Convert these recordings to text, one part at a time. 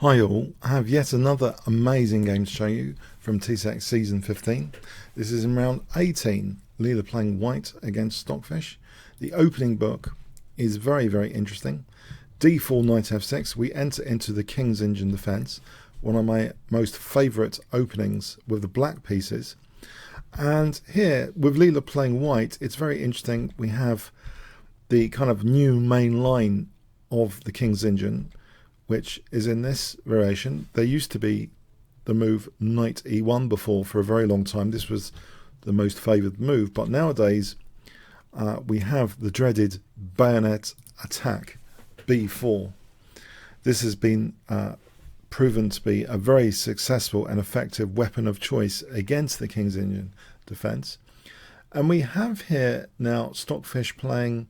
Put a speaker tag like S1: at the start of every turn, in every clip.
S1: Hi all, I have yet another amazing game to show you from TSEC Season 15. This is in round 18, Leela playing white against Stockfish. The opening book is very interesting. D4 knight f6, we enter into the King's Engine defense, one of my most favourite openings with the black pieces. And here, with Leela playing white, it's very interesting. We have the kind of new main line of the King's Engine, which is in this variation. There used to be the move knight e1 before for a very long time. This was the most favoured move, but nowadays we have the dreaded bayonet attack b4. This has been proven to be a very successful and effective weapon of choice against the King's Engine defence. And we have here now Stockfish playing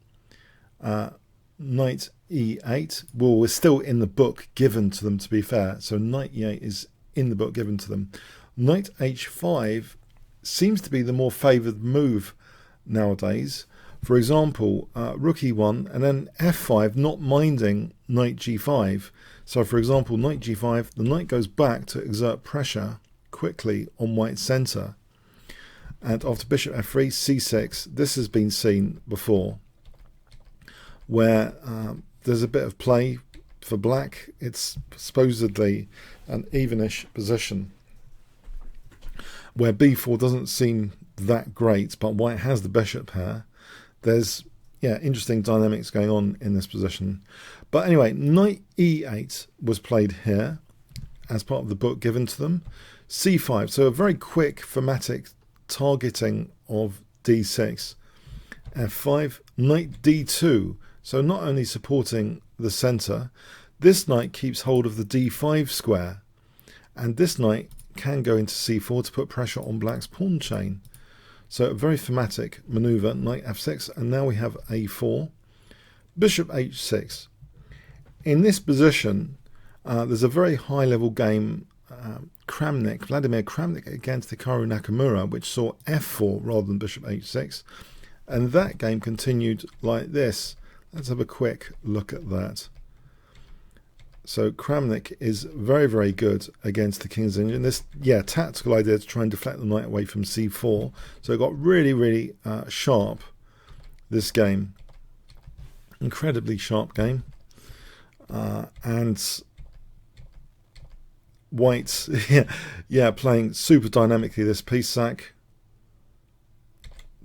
S1: knight e8. Well, we're still in the book given to them, to be fair. So knight e8 is in the book given to them. Knight h5 seems to be the more favoured move nowadays. For example, rook e1 and then f5, not minding knight g5. So for example, knight g5, the knight goes back to exert pressure quickly on white's centre. And after bishop f3, c6, this has been seen before, where there's a bit of play for black. It's supposedly an evenish position where b4 doesn't seem that great, but white has the bishop pair. There's interesting dynamics going on in this position. But anyway, knight e8 was played here as part of the book given to them. c5, so a very quick thematic targeting of d6. f5, knight d2. So not only supporting the centre, this knight keeps hold of the d5 square, and this knight can go into c4 to put pressure on black's pawn chain. So a very thematic manoeuvre, knight f6, and now we have a4, bishop h6. In this position, there's a very high level game, Vladimir Kramnik against Hikaru Nakamura, which saw f4 rather than bishop h6, and that game continued like this. Let's have a quick look at that. So Kramnik is very good against the King's Engine. This, tactical idea to try and deflect the knight away from c4. So it got really sharp, this game. Incredibly sharp game. And white, playing super dynamically this piece sack.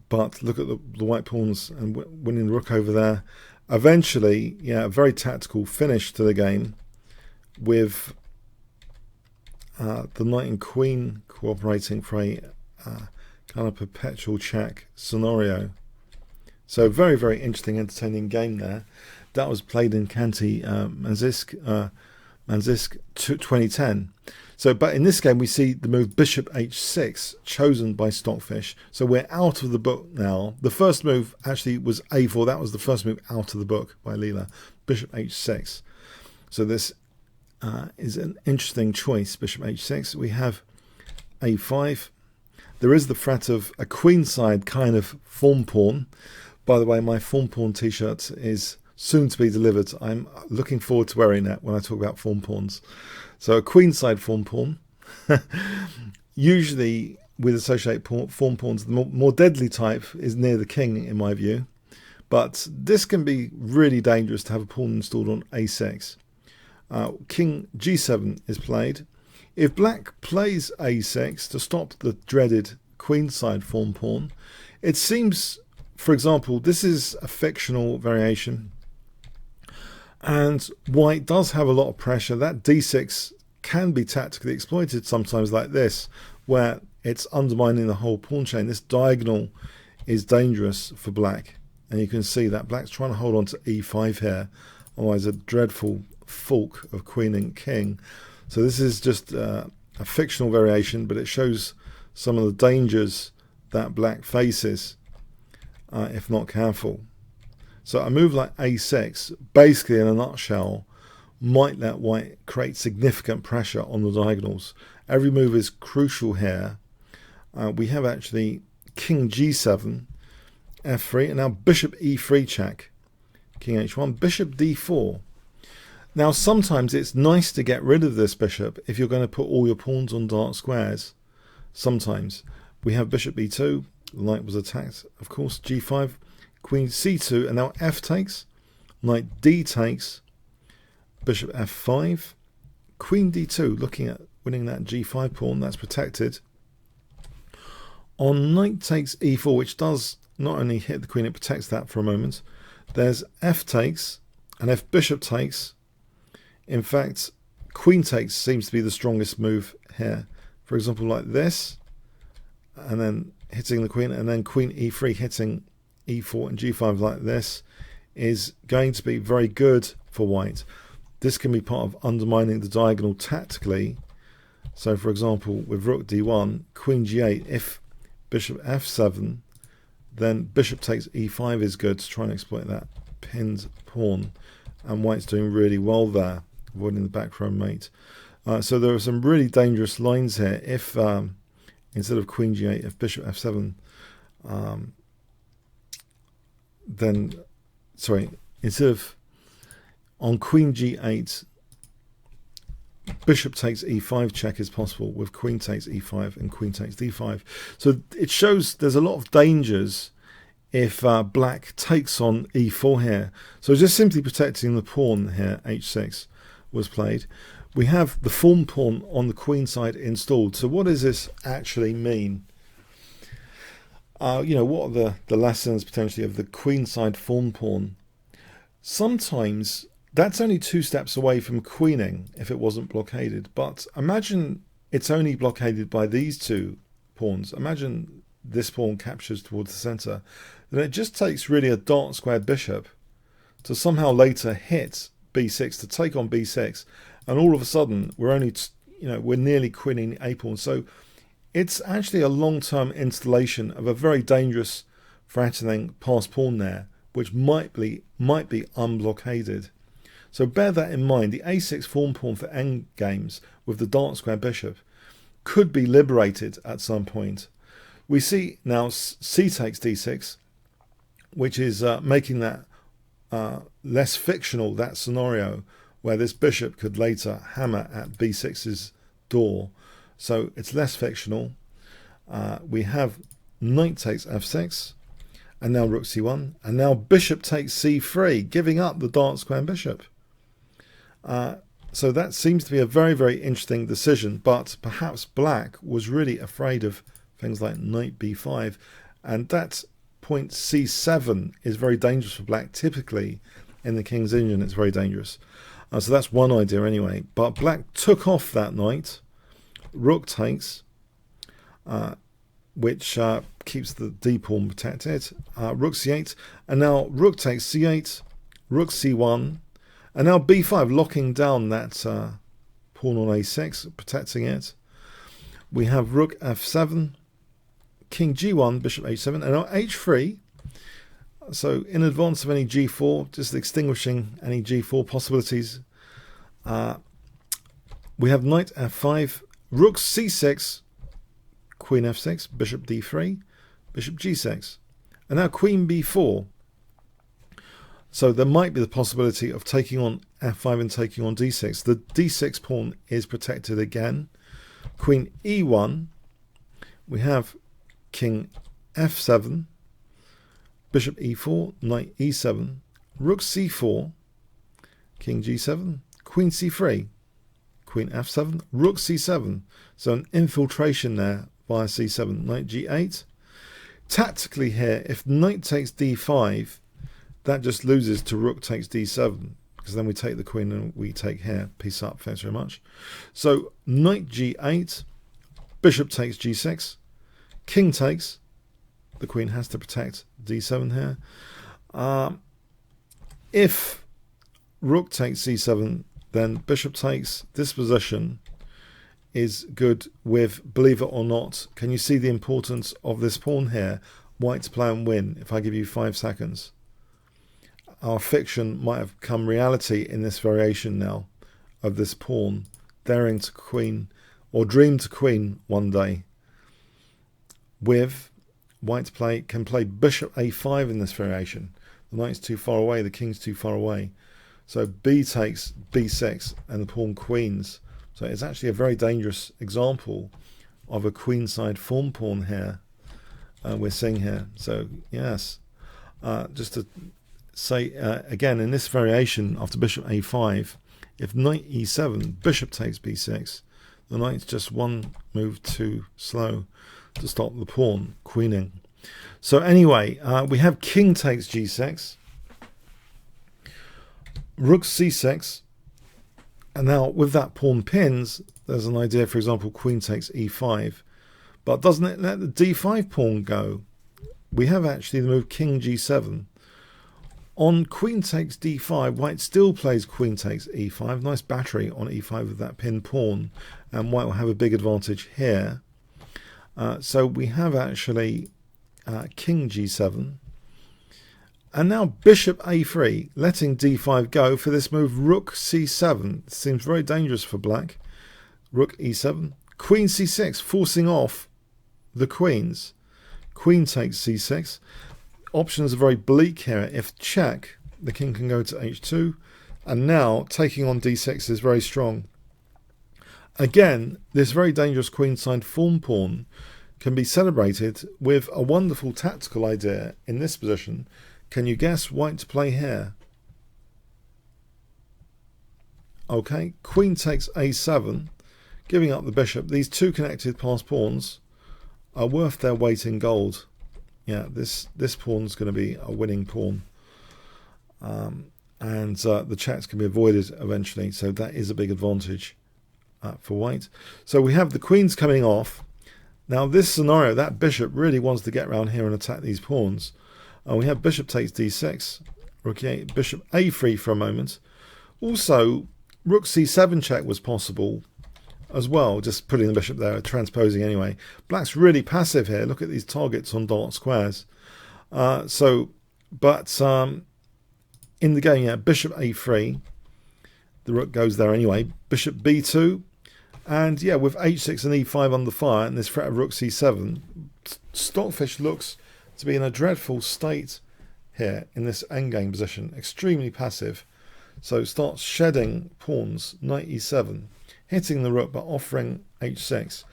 S1: But look at the white pawns and winning the rook over there. Eventually, a very tactical finish to the game with the knight and queen cooperating for a kind of perpetual check scenario. So very interesting, entertaining game there. That was played in Kanti Manzisk 2010. So, but in this game we see the move bishop h6 chosen by Stockfish. So we're out of the book now. The first move actually was a4. That was the first move out of the book by Leela. Bishop h6. So this is an interesting choice. Bishop h6. We have a5. There is the threat of a queenside kind of form pawn. By the way, my form pawn t-shirt is soon to be delivered. I'm looking forward to wearing that when I talk about form pawns. So a queenside form pawn. Usually with associated form pawns, the more deadly type is near the king in my view. But this can be really dangerous to have a pawn installed on a6. King g7 is played. If black plays a6 to stop the dreaded queenside form pawn, it seems, for example, this is a fictional variation. And white does have a lot of pressure. That d6 can be tactically exploited sometimes like this, where it's undermining the whole pawn chain. This diagonal is dangerous for black. And you can see that black's trying to hold on to e5 here. Otherwise a dreadful fork of queen and king. So this is just a fictional variation, but it shows some of the dangers that black faces if not careful. So a move like a6, basically in a nutshell, might let white create significant pressure on the diagonals. Every move is crucial here. We have actually king g7, f3, and now bishop e3 check. King h1, bishop d4. Now, sometimes it's nice to get rid of this bishop if you're going to put all your pawns on dark squares. Sometimes. We have bishop e2. The knight was attacked, of course. g5, queen c2, and now f takes. Knight d takes. Bishop f5. Queen d2, looking at winning that g5 pawn. That's protected. On knight takes e4, which does not only hit the queen, it protects that for a moment. There's f takes and f bishop takes. In fact, queen takes seems to be the strongest move here. For example, like this, and then hitting the queen, and then queen e3 hitting e4 and g5 like this is going to be very good for white. This can be part of undermining the diagonal tactically. So, for example, with rook d1, queen g8, if bishop f7, then bishop takes e5 is good to try and exploit that pinned pawn. And white's doing really well there, avoiding the back row mate. So there are some really dangerous lines here. If instead of queen g8, if bishop f7, then, sorry, instead of on queen g8, bishop takes e5 check is possible with queen takes e5 and queen takes d5. So it shows there's a lot of dangers if black takes on e4 here. So just simply protecting the pawn here, h6 was played. We have the form pawn on the queen side installed. So what does this actually mean? You know, what are the lessons potentially of the queen side form pawn? Sometimes that's only 2 steps away from queening if it wasn't blockaded. But imagine it's only blockaded by these 2 pawns. Imagine this pawn captures towards the center. Then it just takes really a dark squared bishop to somehow later hit b6 to take on b6. And all of a sudden, we're only, we're nearly queening a pawn. So it's actually a long-term installation of a very dangerous threatening passed pawn there, which might be unblockaded. So bear that in mind. The a6 form pawn for endgames with the dark square bishop could be liberated at some point. We see now c takes d6, which is making that less fictional, that scenario where this bishop could later hammer at b6's door. So it's less fictional. We have knight takes f6, and now rook c1, and now bishop takes c3, giving up the dark square bishop. So that seems to be a very, very interesting decision, but perhaps black was really afraid of things like knight b5, and that point c7 is very dangerous for black. Typically in the King's Indian it's very dangerous. So that's one idea anyway. But black took off that knight. Rook takes, which keeps the d pawn protected. Rook c8, and now rook takes c8, rook c1, and now b5, locking down that pawn on a6, protecting it. We have rook f7, king g1, bishop h7, and now h3. So in advance of any g4, just extinguishing any g4 possibilities. We have knight f5, rook c6, queen f6, bishop d3, bishop g6, and now queen b4. So there might be the possibility of taking on f5 and taking on d6. The d6 pawn is protected again. Queen e1. We have king f7, bishop e4, knight e7, rook c4, king g7, queen c3, queen f7, rook c7. So an infiltration there via c7, knight g8. Tactically here, if knight takes d5, that just loses to rook takes d7, because then we take the queen and we take here. Peace up, thanks very much. So knight g8, bishop takes g6, king takes. The queen has to protect d7 here. If rook takes c7, then bishop takes. This position is good with, believe it or not, can you see the importance of this pawn here? White's play and win. If I give you 5 seconds. Our fiction might have become reality in this variation now of this pawn daring to queen, or dream to queen one day. With white can play bishop a5 in this variation. The knight's too far away, the king's too far away. So b takes b6 and the pawn queens. So it's actually a very dangerous example of a queenside form pawn here we're seeing here. So yes, just to say again, in this variation after bishop a5, if knight e7, bishop takes b6, the knight's just one move too slow to stop the pawn queening. So anyway, we have king takes g6, rook c6, and now with that pawn pins, there's an idea, for example, queen takes e5, but doesn't it let the d5 pawn go? We have actually the move king g7. On queen takes d5, white still plays queen takes e5. Nice battery on e5 with that pin pawn, and white will have a big advantage here. So we have actually king g7. And now bishop a3, letting d5 go for this move rook c7. It seems very dangerous for black. Rook e7. Queen c6, forcing off the queens. Queen takes c6. Options are very bleak here. If check, the king can go to h2. And now taking on d6 is very strong. Again, this very dangerous queenside form pawn can be celebrated with a wonderful tactical idea in this position. Can you guess white to play here? Okay, queen takes a7, giving up the bishop. These two connected passed pawns are worth their weight in gold. Yeah, this pawn's going to be a winning pawn. And the checks can be avoided eventually, so that is a big advantage for white. So we have the queens coming off. Now this scenario, that bishop really wants to get around here and attack these pawns. We have bishop takes d6, rook e8, bishop a3 for a moment. Also, rook c7 check was possible as well, just putting the bishop there, transposing anyway. Black's really passive here. Look at these targets on dark squares. In the game, yeah, bishop a3, the rook goes there anyway. Bishop b2, and yeah, with h6 and e5 under fire and this threat of rook c7, Stockfish looks to be in a dreadful state here in this endgame position, extremely passive. So starts shedding pawns, knight e7, hitting the rook but offering h6.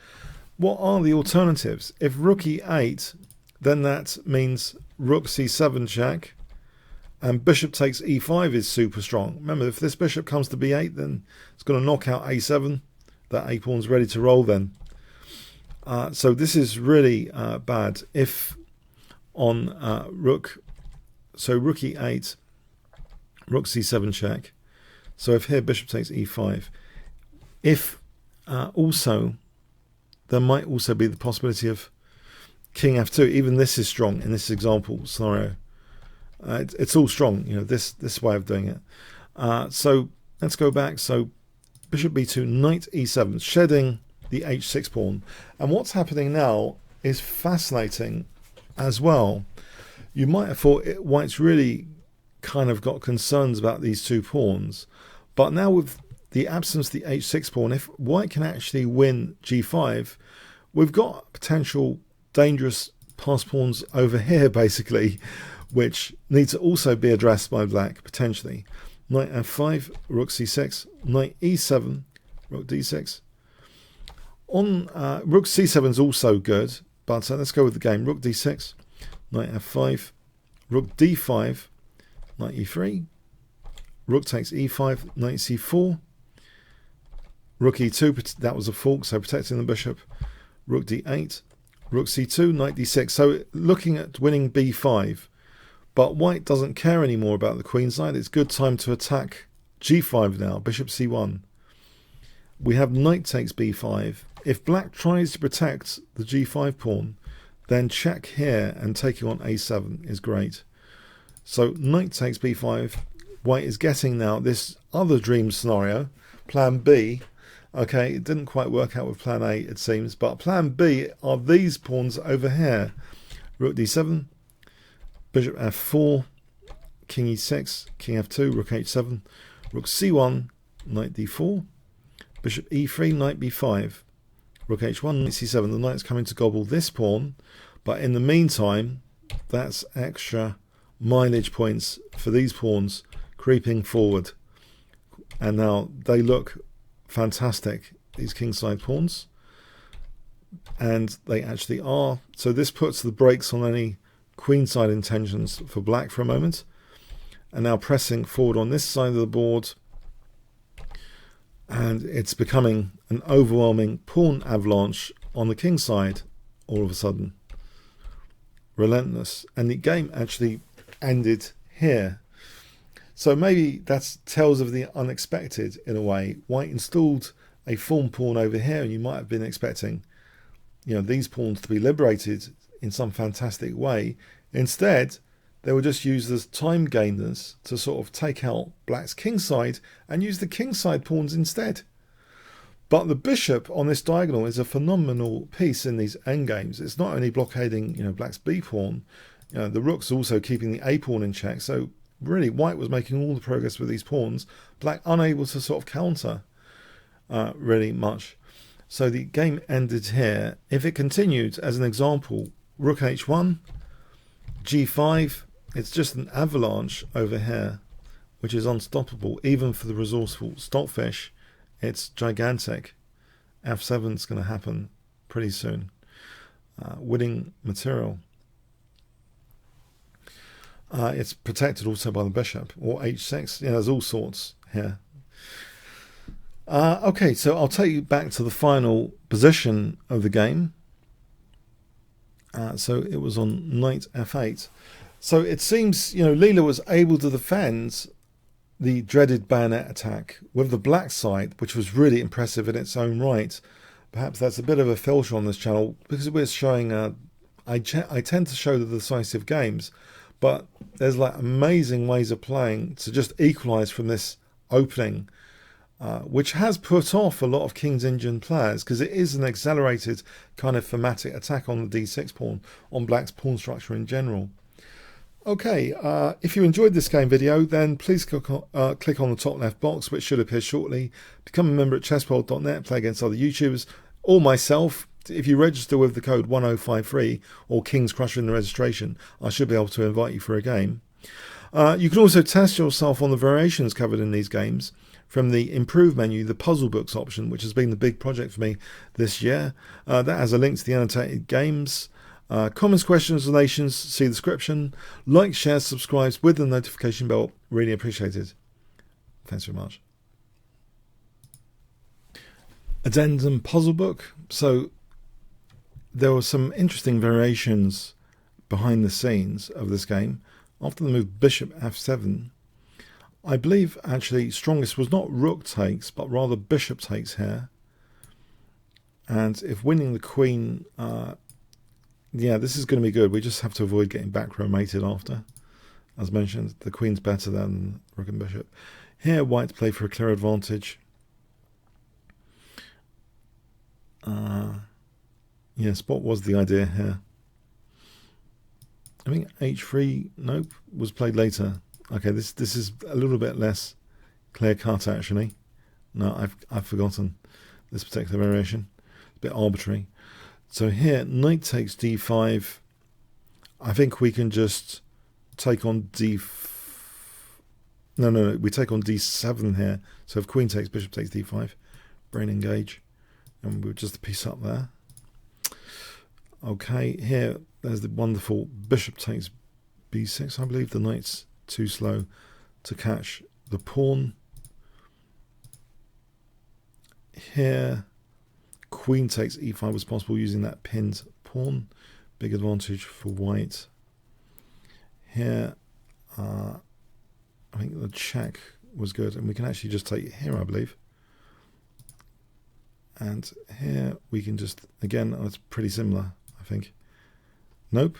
S1: What are the alternatives? If rook e8, then that means rook c7 check, and bishop takes e5 is super strong. Remember, if this bishop comes to b8, then it's going to knock out a7. That a pawn's ready to roll then. So this is really bad. If on rook, so rook e8, rook c7 check. So if here bishop takes e5, if also there might also be the possibility of king f2. Even this is strong in this example scenario. It's all strong, you know, this way of doing it. So let's go back. So bishop b2, knight e7, shedding the h6 pawn. And what's happening now is fascinating as well. You might have thought white's really kind of got concerns about these two pawns, but now with the absence of the h6 pawn, if white can actually win g5, we've got potential dangerous passed pawns over here basically, which need to also be addressed by black potentially. Knight f5, rook c6, knight e7, rook d6. On rook c7 is also good, but let's go with the game. Rook d6, knight f5, rook d5, knight e3, rook takes e5, knight c4, rook e2, that was a fork, so protecting the bishop, rook d8, rook c2, knight d6. So looking at winning b5, but white doesn't care anymore about the queen side. It's good time to attack g5 now, bishop c1. We have knight takes b5. If black tries to protect the g5 pawn, then check here and taking on a7 is great. So knight takes b5. White is getting now this other dream scenario, plan B. Okay, it didn't quite work out with plan A, it seems, but plan B are these pawns over here. Rook d7, bishop f4, king e6, king f2, rook h7, rook c1, knight d4, bishop e3, knight b5, rook h1, knight c7. The knight's coming to gobble this pawn, but in the meantime, that's extra mileage points for these pawns creeping forward. And now they look fantastic, these kingside pawns. And they actually are. So this puts the brakes on any queenside intentions for black for a moment. And now pressing forward on this side of the board. And it's becoming an overwhelming pawn avalanche on the king side all of a sudden. Relentless. And the game actually ended here. So maybe that tells of the unexpected in a way. White installed a fawn pawn over here, and you might have been expecting, you know, these pawns to be liberated in some fantastic way. Instead, they were just used as time gainers to sort of take out black's kingside and use the kingside pawns instead. But the bishop on this diagonal is a phenomenal piece in these endgames. It's not only blockading, you know, black's b pawn, you know, the rook's also keeping the a pawn in check. So really, white was making all the progress with these pawns. Black unable to sort of counter really much. So the game ended here. If it continued, as an example, rook h1, g5, it's just an avalanche over here, which is unstoppable, even for the resourceful Stockfish. It's gigantic. f7 is going to happen pretty soon. Winning material. It's protected also by the bishop, or h6. Yeah, there's all sorts here. Okay, so I'll take you back to the final position of the game. So it was on knight f8. So it seems, you know, Leela was able to defend the dreaded bayonet attack with the black side, which was really impressive in its own right. Perhaps that's a bit of a filter on this channel because we're showing, I tend to show the decisive games, but there's like amazing ways of playing to just equalize from this opening, which has put off a lot of King's Indian players because it is an accelerated kind of thematic attack on the d6 pawn, on black's pawn structure in general. Okay, if you enjoyed this game video, then please click on the top left box, which should appear shortly. Become a member at chessworld.net, play against other YouTubers, or myself. If you register with the code 1053 or Kingscrusher in the registration, I should be able to invite you for a game. You can also test yourself on the variations covered in these games from the Improve menu, the Puzzle Books option, which has been the big project for me this year. That has a link to the annotated games. Comments, questions, donations, see the description. Like, share, subscribe with the notification bell. Really appreciated. Thanks very much. Addendum puzzle book. So there were some interesting variations behind the scenes of this game. After the move bishop f7, I believe actually strongest was not rook takes, but rather bishop takes here. And if winning the queen, yeah, this is going to be good. We just have to avoid getting back row mated after. As mentioned, the queen's better than rook and bishop. Here, white play for a clear advantage. Yeah, spot was the idea here. I think h3, nope, was played later. Okay, this is a little bit less clear cut actually. No, I've forgotten this particular variation. It's a bit arbitrary. So here, knight takes d5. I think we can just take on no, we take on d7 here. So if queen takes, bishop takes d5, brain engage, and we'll just piece up there. Okay, here, there's the wonderful bishop takes b6. I believe the knight's too slow to catch the pawn. Here, queen takes e5 was possible using that pinned pawn. Big advantage for white. Here, I think the check was good, and we can actually just take it here, I believe. And here we can just, again, it's pretty similar, I think. Nope,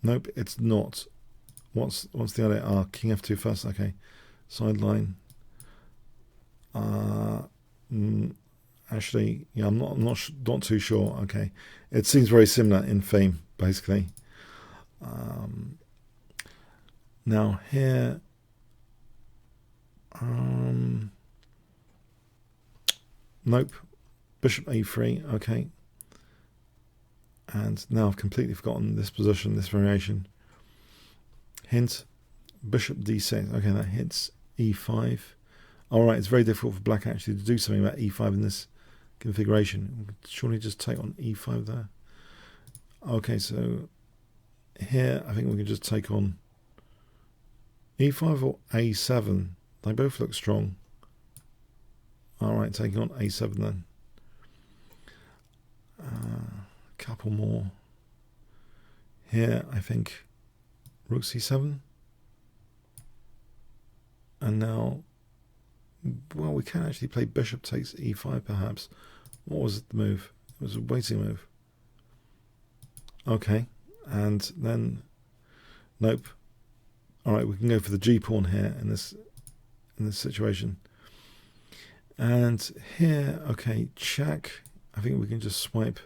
S1: nope, it's not. What's the idea? King f2 first. Okay, sideline. Actually, yeah, I'm not too sure. Okay, it seems very similar in theme, basically. Now here, nope, bishop a3. Okay, and now I've completely forgotten this position, this variation. Hint, bishop d6. Okay, that hits e5. All right, it's very difficult for black actually to do something about e5 in this configuration. Surely just take on e5 there. Okay, so here I think we can just take on e5 or a7. They both look strong. All right, taking on a7 then. A couple more. Here I think rook c7. And now, well, we can actually play bishop takes e5 perhaps. What was the move? It was a waiting move. Okay, and then, nope. All right, we can go for the g pawn here in this situation. And here, okay, check. I think we can just swipe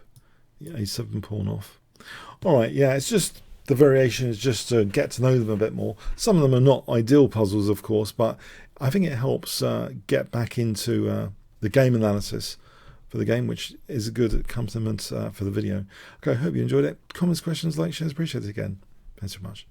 S1: the a7 pawn off. All right, yeah, it's just the variation is just to get to know them a bit more. Some of them are not ideal puzzles, of course, but I think it helps get back into the game analysis for the game, which is a good accompaniment for the video. Okay, I hope you enjoyed it. Comments, questions, like, shares, appreciate it again. Thanks so much.